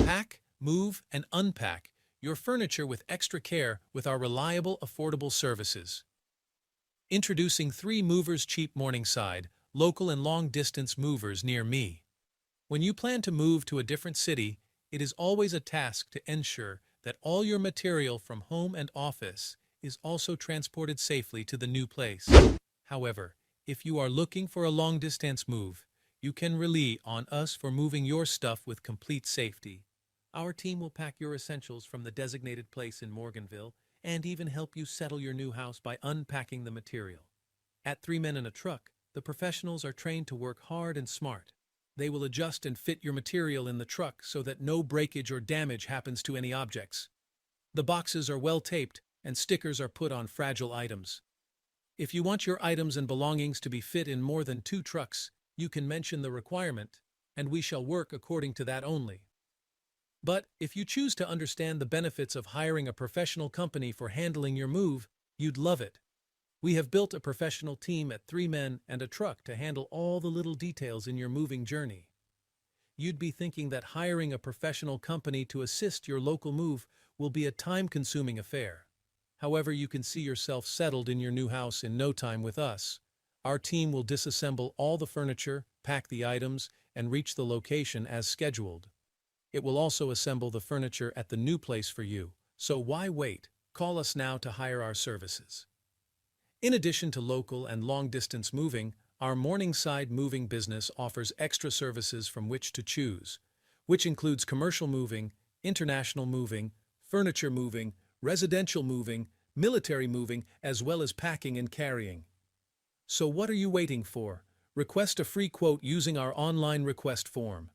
Pack, move, and unpack your furniture with extra care with our reliable, affordable services. Introducing 3 Movers Cheap Morningside, local and long-distance movers near me. When you plan to move to a different city, it is always a task to ensure that all your material from home and office is also transported safely to the new place. However, if you are looking for a long-distance move, you can rely on us for moving your stuff with complete safety. Our team will pack your essentials from the designated place in Morganville and even help you settle your new house by unpacking the material. At 3 Men in a Truck, the professionals are trained to work hard and smart. They will adjust and fit your material in the truck so that no breakage or damage happens to any objects. The boxes are well taped and stickers are put on fragile items. If you want your items and belongings to be fit in more than 2 trucks, you can mention the requirement, and we shall work according to that only. But if you choose to understand the benefits of hiring a professional company for handling your move, you'd love it. We have built a professional team at 3 Men and a Truck to handle all the little details in your moving journey. You'd be thinking that hiring a professional company to assist your local move will be a time-consuming affair. However, you can see yourself settled in your new house in no time with us. Our team will disassemble all the furniture, pack the items, and reach the location as scheduled. It will also assemble the furniture at the new place for you, so why wait? Call us now to hire our services. In addition to local and long-distance moving, our Morningside moving business offers extra services from which to choose, which includes commercial moving, international moving, furniture moving, residential moving, military moving, as well as packing and carrying. So what are you waiting for? Request a free quote using our online request form.